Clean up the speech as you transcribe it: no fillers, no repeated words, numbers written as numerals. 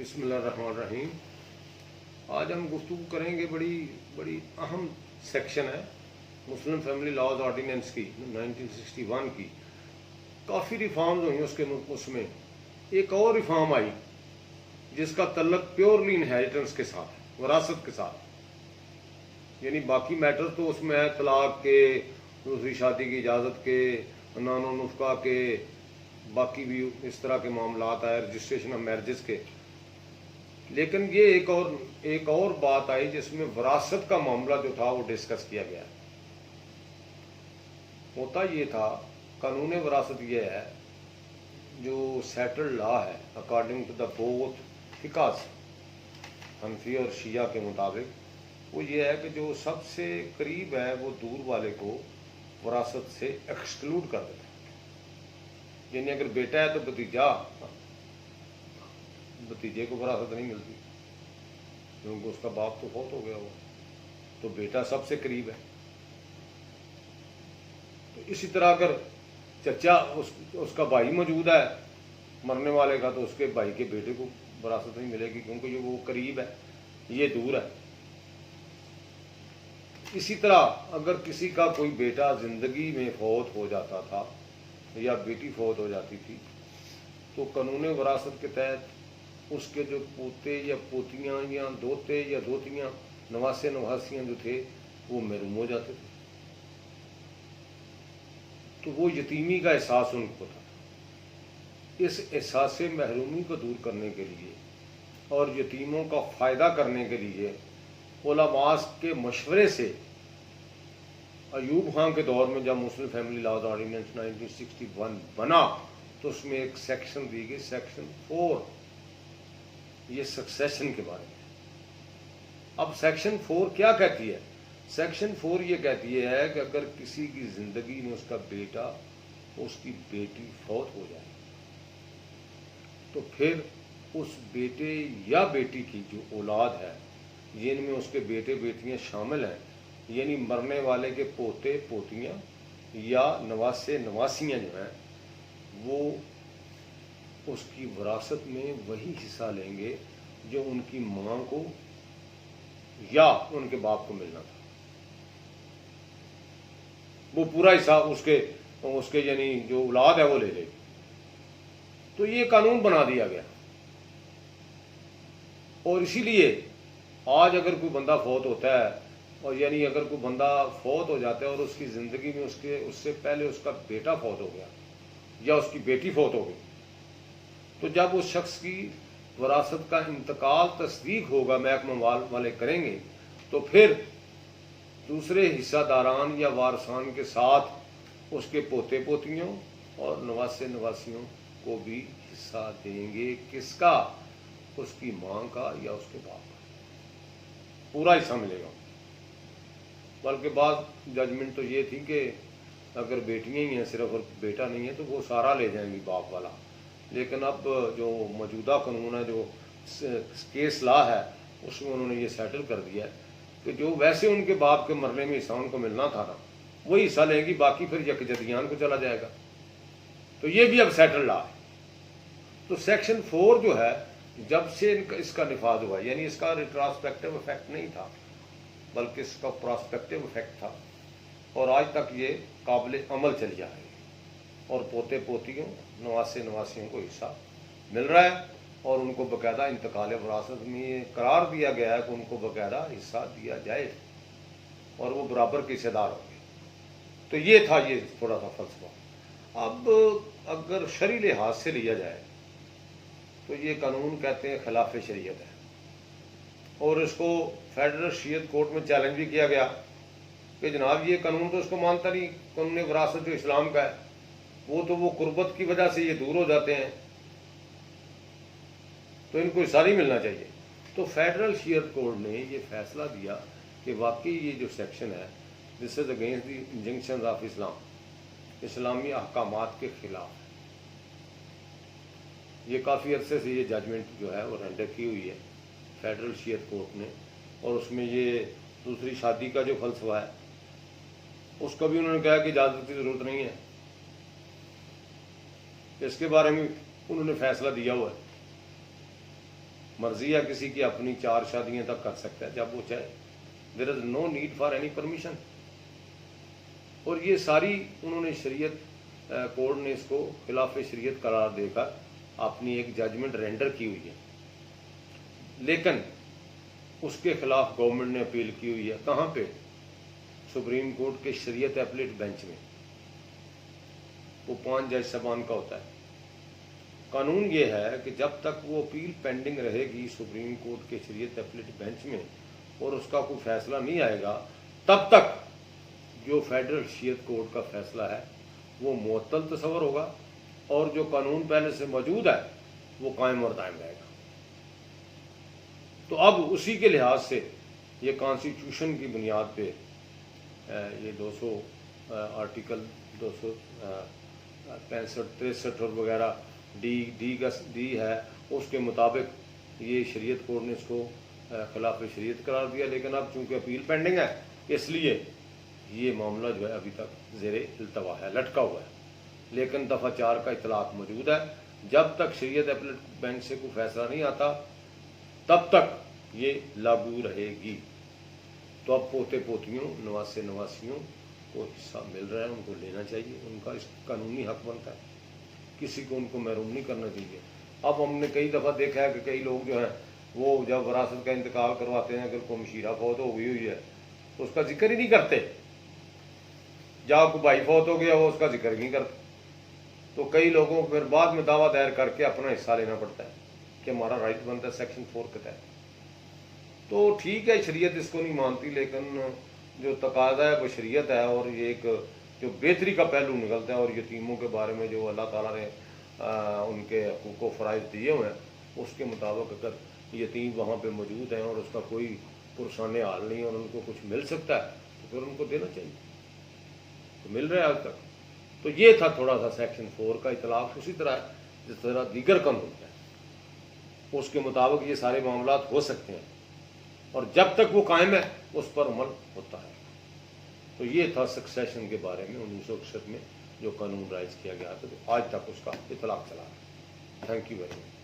بسم اللہ الرحمن الرحیم۔ آج ہم گفتگو کریں گے بڑی اہم سیکشن ہے مسلم فیملی لاز آرڈیننس کی 1961 کی۔ کافی ریفارمز ہوئی اس میں ایک اور ریفارم آئی جس کا تعلق پیورلی انہیریٹنس کے ساتھ، وراثت کے ساتھ، یعنی باقی میٹر تو اس میں ہے طلاق کے، دوسری شادی کی اجازت کے، نان و نفقہ کے، باقی بھی اس طرح کے معاملات آئے، رجسٹریشن آف میرجز کے، لیکن یہ ایک اور بات آئی جس میں وراثت کا معاملہ جو تھا وہ ڈسکس کیا گیا۔ ہوتا یہ تھا، قانون وراثت یہ ہے جو سیٹلڈ لا ہے اکارڈنگ ٹو دا بوتھ فقہs، حنفی اور شیعہ کے مطابق، وہ یہ ہے کہ جو سب سے قریب ہے وہ دور والے کو وراثت سے ایکسکلوڈ کر دیتا ہے۔ یعنی اگر بیٹا ہے تو بھتیجے کو وراثت نہیں ملتی کیونکہ اس کا باپ تو فوت ہو گیا ہوا، تو بیٹا سب سے قریب ہے۔ تو اسی طرح اگر چچا اس کا بھائی موجود ہے مرنے والے کا، تو اس کے بھائی کے بیٹے کو وراثت نہیں ملے گی کیونکہ وہ قریب ہے، یہ دور ہے۔ اسی طرح اگر کسی کا کوئی بیٹا زندگی میں فوت ہو جاتا تھا یا بیٹی فوت ہو جاتی تھی، تو قانون وراثت کے تحت اس کے جو پوتے یا پوتیاں یا دوتے یا دوتیاں، نواسے نواسیاں جو تھے وہ محروم ہو جاتے تھے۔ تو وہ یتیمی کا احساس ان کو تھا۔ اس احساس محرومی کو دور کرنے کے لیے اور یتیموں کا فائدہ کرنے کے لیے علماء کے مشورے سے ایوب خان کے دور میں جب مسلم فیملی لاز آرڈیننس 1961 بنا تو اس میں ایک سیکشن دی گئی، سیکشن 4، یہ سکسیشن کے بارے میں۔ اب سیکشن 4 کیا کہتی ہے؟ سیکشن 4 یہ کہتی ہے کہ اگر کسی کی زندگی میں اس کا بیٹا، اس کی بیٹی فوت ہو جائے تو پھر اس بیٹے یا بیٹی کی جو اولاد ہے، جن میں اس کے بیٹے بیٹیاں شامل ہیں، یعنی مرنے والے کے پوتے پوتیاں یا نواسے نواسیاں جو ہیں، وہ اس کی وراثت میں وہی حصہ لیں گے جو ان کی ماں کو یا ان کے باپ کو ملنا تھا۔ وہ پورا حصہ اس کے یعنی جو اولاد ہے وہ لے لے گی۔ تو یہ قانون بنا دیا گیا، اور اسی لیے آج اگر کوئی بندہ فوت ہوتا ہے، اور یعنی اگر کوئی بندہ فوت ہو جاتا ہے اور اس کی زندگی میں اس سے پہلے اس کا بیٹا فوت ہو گیا یا اس کی بیٹی فوت ہو گئی، تو جب اس شخص کی وراثت کا انتقال تصدیق ہوگا، محکمہ والے کریں گے، تو پھر دوسرے حصہ داران یا وارثان کے ساتھ اس کے پوتے پوتیوں اور نواسے نواسیوں کو بھی حصہ دیں گے۔ کس کا؟ اس کی ماں کا یا اس کے باپ کا، پورا حصہ ملے گا۔ بلکہ بعض ججمنٹ تو یہ تھی کہ اگر بیٹیاں ہی ہیں صرف اور بیٹا نہیں ہے تو وہ سارا لے جائیں گی باپ والا، لیکن اب جو موجودہ قانون ہے، جو کیس لا ہے، اس میں انہوں نے یہ سیٹل کر دیا ہے کہ جو ویسے ان کے باپ کے مرنے میں حصہ ان کو ملنا تھا نا، وہی حصہ لیں گی، باقی پھر یکجہتیان کو چلا جائے گا۔ تو یہ بھی اب سیٹل لا ہے۔ تو سیکشن 4 جو ہے، جب سے اس کا نفاذ ہوا، یعنی اس کا ریٹراسپیکٹو افیکٹ نہیں تھا بلکہ اس کا پراسپیکٹو افیکٹ تھا، اور آج تک یہ قابل عمل چلی آ رہی ہے، اور پوتے پوتیوں، نواسے نواسیوں کو حصہ مل رہا ہے، اور ان کو باقاعدہ انتقال وراثت میں یہ قرار دیا گیا ہے کہ ان کو باقاعدہ حصہ دیا جائے اور وہ برابر کے حصے دار ہوں گے۔ تو یہ تھا یہ تھوڑا سا فلسفہ۔ اب اگر شرعی لحاظ سے لیا جائے تو یہ قانون کہتے ہیں خلاف شریعت ہے، اور اس کو فیڈرل شریعت کورٹ میں چیلنج بھی کیا گیا کہ جناب یہ قانون تو اس کو مانتا نہیں، قانون وراثت جو اسلام کا ہے، وہ قربت کی وجہ سے یہ دور ہو جاتے ہیں، تو ان کو حصہ نہیں ملنا چاہیے۔ تو فیڈرل شریعت کورٹ نے یہ فیصلہ دیا کہ واقعی یہ جو سیکشن ہے، دس از اگینسٹ دی انجنکشنز آف اسلام، اسلامی احکامات کے خلاف۔ یہ کافی عرصے سے یہ ججمنٹ جو ہے وہ رینڈر کی ہوئی ہے فیڈرل شریعت کورٹ نے، اور اس میں یہ دوسری شادی کا جو فلسفہ ہے اس کا بھی انہوں نے کہا کہ اجازت کی ضرورت نہیں ہے، اس کے بارے میں انہوں نے فیصلہ دیا ہوا ہے۔ مرضی ہے کسی کی اپنی 4 شادیاں تک کر سکتا ہے جب وہ چاہے. There is no need for any permission. اور یہ ساری انہوں نے شریعت کورٹ نے اس کو خلاف شریعت قرار دے کر اپنی ایک ججمنٹ رینڈر کی ہوئی ہے. لیکن اس کے خلاف گورنمنٹ نے اپیل کی ہوئی ہے. کہاں پہ؟ سپریم کورٹ کے شریعت ایپلیٹ بینچ میں. وہ 5 جج صاحبان کا ہوتا ہے. قانون یہ ہے کہ جب تک وہ اپیل پینڈنگ رہے گی سپریم کورٹ کے شریعت ایپلیٹ بینچ میں اور اس کا کوئی فیصلہ نہیں آئے گا, تب تک جو فیڈرل شریعت کورٹ کا فیصلہ ہے وہ معطل تصور ہوگا, اور جو قانون پہلے سے موجود ہے وہ قائم اور دائم رہے گا. تو اب اسی کے لحاظ سے یہ کانسٹیٹیوشن کی بنیاد پہ یہ 200 آرٹیکل 265 63 اور وغیرہ ڈی ہے, اس کے مطابق یہ شریعت کورٹ نے اس کو خلاف شریعت قرار دیا. لیکن اب چونکہ اپیل پینڈنگ ہے اس لیے یہ معاملہ جو ہے ابھی تک زیر التوا ہے, لٹکا ہوا ہے. لیکن دفعہ 4 کا اطلاق موجود ہے. جب تک شریعت ایپلیٹ بینچ سے کوئی فیصلہ نہیں آتا تب تک یہ لاگو رہے گی. تو اب پوتے پوتیوں نواسے نواسیوں کو حصہ مل رہا ہے, ان کو لینا چاہیے. ان کا اس قانونی حق بنتا ہے, کسی کو ان کو محروم نہیں کرنا چاہیے. اب ہم نے کئی دفعہ دیکھا ہے کہ کئی لوگ جو ہیں وہ جب وراثت کا انتقال کرواتے ہیں, اگر کوئی مشیرہ فوت ہو گئی ہوئی ہے تو اس کا ذکر ہی نہیں کرتے. جب کوئی بھائی فوت ہو گیا وہ اس کا ذکر ہی نہیں کرتے. تو کئی لوگوں کو پھر بعد میں دعویٰ دائر کر کے اپنا حصہ لینا پڑتا ہے کہ ہمارا رائٹ بنتا ہے سیکشن 4 کے تحت. تو ٹھیک ہے شریعت اس کو نہیں مانتی, لیکن جو تقاضا ہے وہ شریعت ہے, اور یہ ایک جو بہتری کا پہلو نکلتا ہے. اور یتیموں کے بارے میں جو اللہ تعالیٰ نے ان کے حقوق و فرائض دیے ہوئے ہیں اس کے مطابق اگر یتیم وہاں پہ موجود ہیں اور اس کا کوئی پرسان حال نہیں اور ان کو کچھ مل سکتا ہے تو پھر ان کو دینا چاہیے. تو مل رہا ہے آج تک. تو یہ تھا تھوڑا سا سیکشن 4 کا اطلاق. اسی طرح جس طرح دیگر قانون ہے اس کے مطابق یہ سارے معاملات ہو سکتے ہیں, اور جب تک وہ قائم ہے اس پر عمل ہوتا ہے. تو یہ تھا سکسیشن کے بارے میں 1961 میں جو قانون رائج کیا گیا تھا, تو آج تک اس کا اطلاق چلا ہے. Thank you very much.